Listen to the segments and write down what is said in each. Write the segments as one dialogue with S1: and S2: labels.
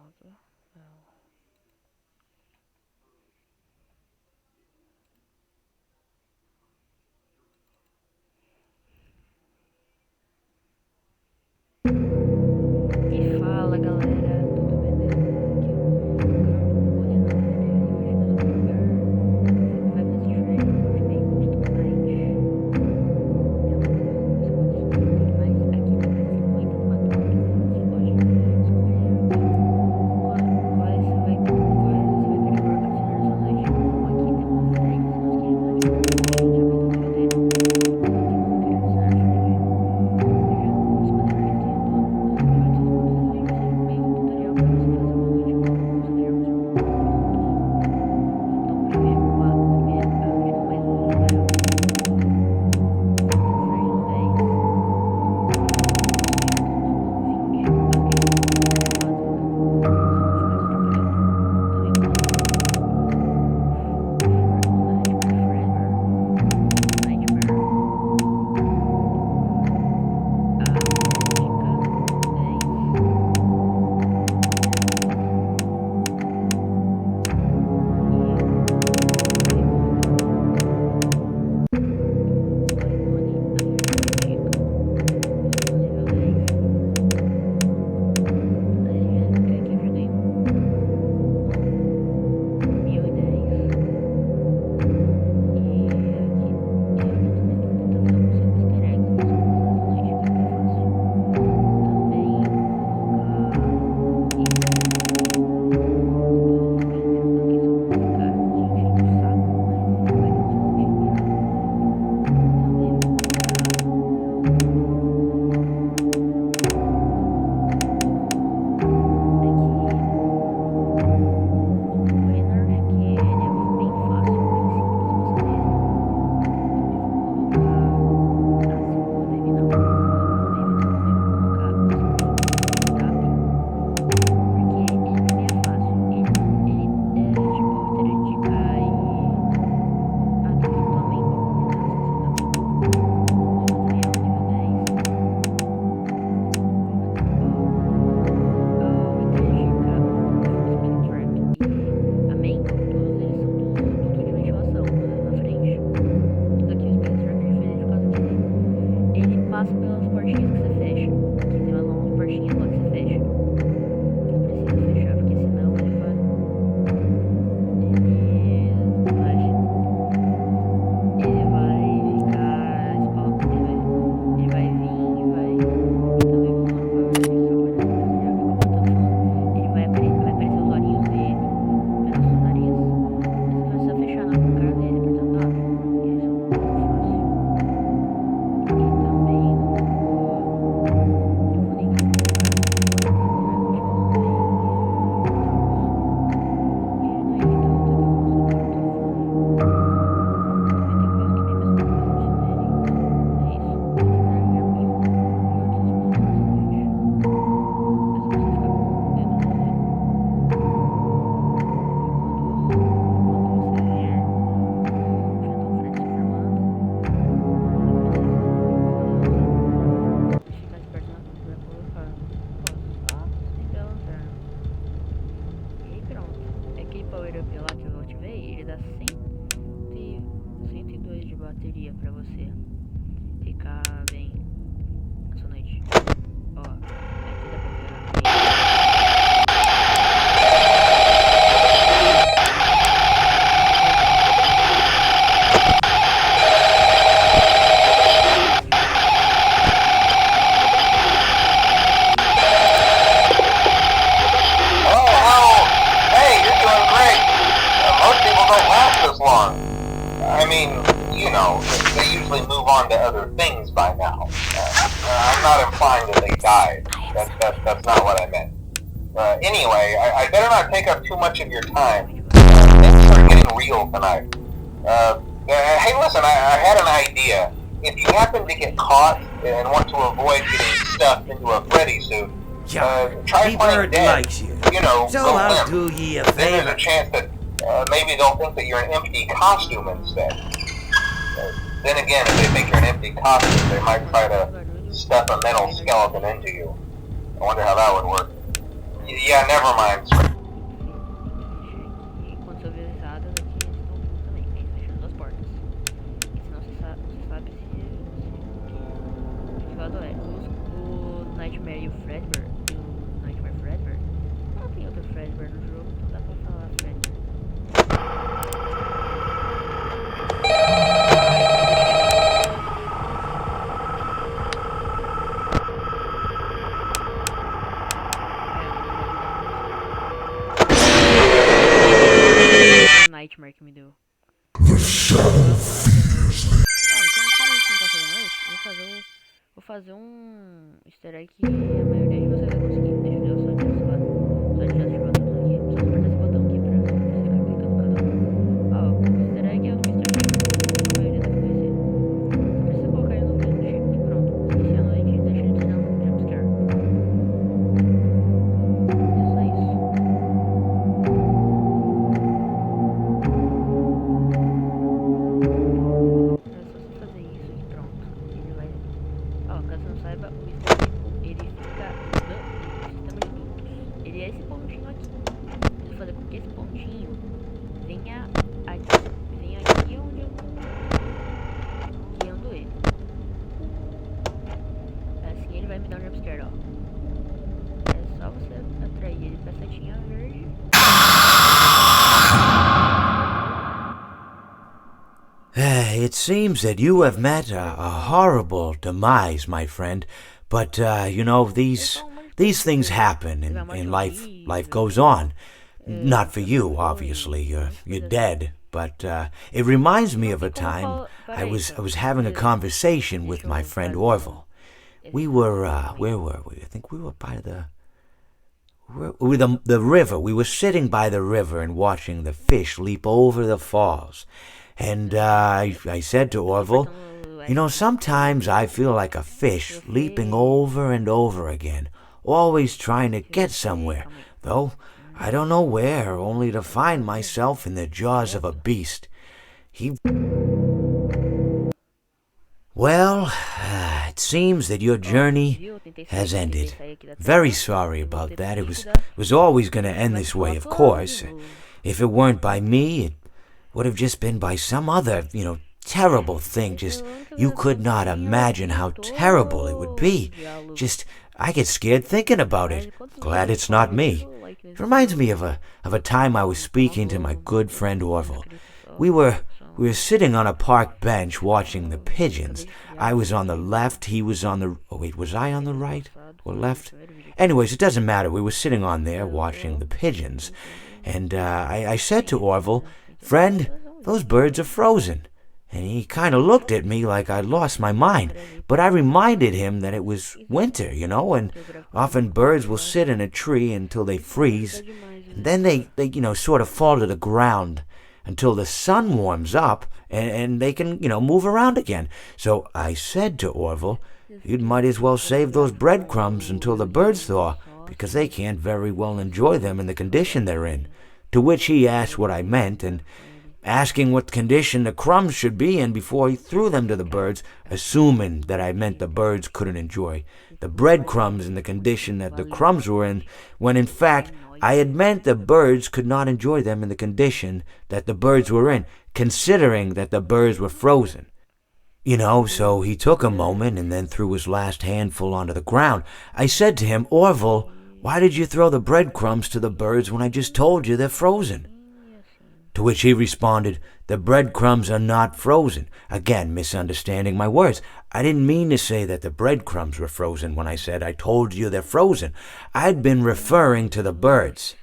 S1: pronto. Não. E fala, galera, tudo beleza? Aqui é o culinária e hoje nós vamos jogar vai mais diferente, hoje bem custo night. É um jogo que você pode escolher, tem mais, aqui tem mais de 50 animatrônicos, você pode escolher quais você vai querer adicionar na sua noite. Como aqui temos o Fred, se nós queremos adicionar o Fred, a gente aumenta o nível dele. Aqui vamos querer adicionar o Fred. Eu já, se você já tem todos os 1800 pontos, ele vai ser um meio tutorial para você fazer uma noite com os melhores pontos. Então, primeiro, a dica mais uso é o Fred no 10. Os 20, aqueles que são chamados, então, você vai ficar só de preto. Também o Nightmare Forever, Nightmare. A dica 10. Passa pelas portinhas que você fecha. Aqui tem uma portinha lá que você fecha. Que precisa fechar, porque senão ele vai. Ele vai ficar. Ele vai vir e vai. E também vou usar um power aqui só para já como eu tava falando. Ele vai aparecer os olhinhos dele pelo seu nariz. Mas você vai só fechar na cara dele, portanto, abre. E esse é um pouco fácil. E também eu vou ligar o celular, vai continuar falando aí e não irrita o telefone. Também tem coisa que nem mesmo não pode nele. É isso. Vou lembrar de 1800 pontos nessa noite. Mas se você ficar com o dedo no olho. Enquanto você vier vendo o Fred se formando, ficar esperto na luz, vai colocar e pela lanterna. E pronto. Aquele power up lá que eu ativei, ele dá 102 de bateria pra você ficar bem na sua noite. Ó, aqui dá pra ver
S2: I mean, you know, they usually move on to other things by now. I'm not implying that they died. That's not what I meant. Anyway, I better not take up too much of your time. Things are getting real tonight. Hey, listen, I had an idea. If you happen to get caught and want to avoid getting stuffed into a Freddy suit, try playing dead. You know,
S3: So
S2: go
S3: I'll
S2: limp.
S3: do ye a
S2: Then there's
S3: favor.
S2: a chance that maybe they'll think that you're an empty costume instead. Then again, if they think you're an empty costume, they might try to stuff a metal skeleton into you. I wonder how that would work. Yeah, never mind.
S1: E quando são avisadas aqui, eles estão tudo também, eles fechando as portas. Senão você sabe se o que eu adoro é o Nightmare e o Fredbear. E o Nightmare Fredbear. Não tem outro Fredbear no jogo, então dá pra falar Fredbear. Nightmare que me deu.
S3: The shadow fears me.
S1: Então como a gente não tá fazendo noite, vou fazer um easter egg que a maioria de vocês vai conseguir. Deixa eu só desativar. Só desativar tudo aqui. Só apertar esse botão aqui pra você ficar clicando cada um. Ó, o easter egg é o Mr. Bean. A maioria deve conhecer. Só precisa colocar ele no vídeo e pronto. Inicia a noite e deixa ele te dar um jumpscare. E é só isso. É só você fazer isso e pronto. Ele vai. Ó, caso você não saiba, o Ester ele fica no sistema de dutos. Ele é esse pontinho aqui. Eu vou fazer com que esse pontinho venha aqui onde eu guiando ele. Assim ele vai me dar um jumpscare, ó. É só você atrair ele pra setinha verde.
S4: It seems that you have met a horrible demise, my friend. But, these things happen in life. Life goes on. Not for you, obviously. You're dead. But it reminds me of a time I was having a conversation with my friend Orville. We were, where were we? I think we were by the river. We were sitting by the river and watching the fish leap over the falls. And I said to Orville, sometimes I feel like a fish leaping over and over again, always trying to get somewhere, though I don't know where, only to find myself in the jaws of a beast. Well, it seems that your journey has ended. Very sorry about that. It was always going to end this way, of course. If it weren't by me, it would have just been by some other, terrible thing. Just, you could not imagine how terrible it would be. Just, I get scared thinking about it. Glad it's not me. It reminds me of a time I was speaking to my good friend Orville. We were sitting on a park bench watching the pigeons. I was on the left, he was on the... Oh, wait, was I on the right or left? Anyways, it doesn't matter. We were sitting on there watching the pigeons. And I said to Orville, "Friend, those birds are frozen." And he kind of looked at me like I'd lost my mind. But I reminded him that it was winter, and often birds will sit in a tree until they freeze. And then they sort of fall to the ground until the sun warms up and they can, move around again. So I said to Orville, "You might as well save those breadcrumbs until the birds thaw, because they can't very well enjoy them in the condition they're in." To which he asked what I meant, and asking what condition the crumbs should be in before he threw them to the birds, assuming that I meant the birds couldn't enjoy the breadcrumbs in the condition that the crumbs were in, when in fact I had meant the birds could not enjoy them in the condition that the birds were in, considering that the birds were frozen. So he took a moment and then threw his last handful onto the ground. I said to him, "Orville, why did you throw the breadcrumbs to the birds when I just told you they're frozen?" To which he responded, "The breadcrumbs are not frozen." Again, misunderstanding my words. I didn't mean to say that the breadcrumbs were frozen when I said I told you they're frozen. I'd been referring to the birds.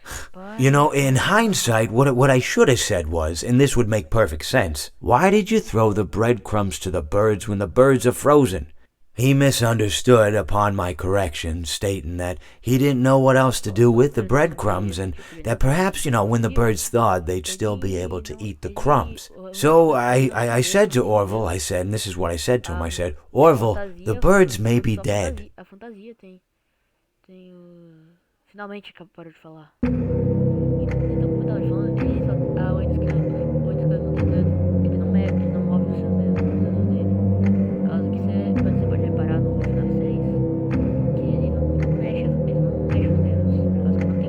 S4: In hindsight, what I should have said was, and this would make perfect sense, "Why did you throw the breadcrumbs to the birds when the birds are frozen?" He misunderstood upon my correction, stating that he didn't know what else to do with the breadcrumbs, and that perhaps, when the birds thawed, they'd still be able to eat the crumbs. So I said to Orville, and this is what I said to him, I said, "Orville, the birds may be dead."
S1: A fantasia tem finalmente parou de falar. Então, como eu tava falando, ele só... A única coisa não tem dedo. Ele não move os seus dedos, os dedos dele. Por causa que você pode reparar no FNAF 6 que ele não mexe os dedos. Por causa que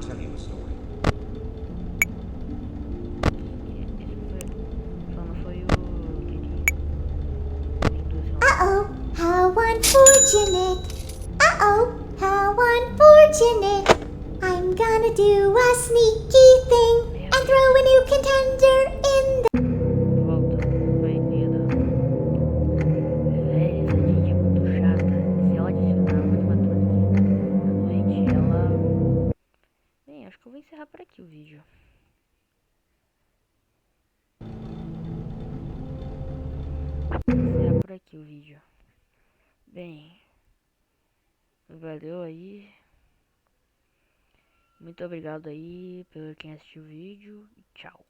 S5: tell you a story.
S1: Só não foi o que
S6: Uh-oh, how unfortunate. Uh-oh, how unfortunate. I'm gonna do a sneaky thing and throw a new contender in the...
S1: volta, banheira. Velho, essa Didi é muito chata. Se ela adicionar uma animatrônica à noite, ela... Bem, acho que eu vou encerrar por aqui o vídeo. Encerrar por aqui o vídeo. Bem, valeu aí. Muito obrigado aí por quem assistiu o vídeo e tchau.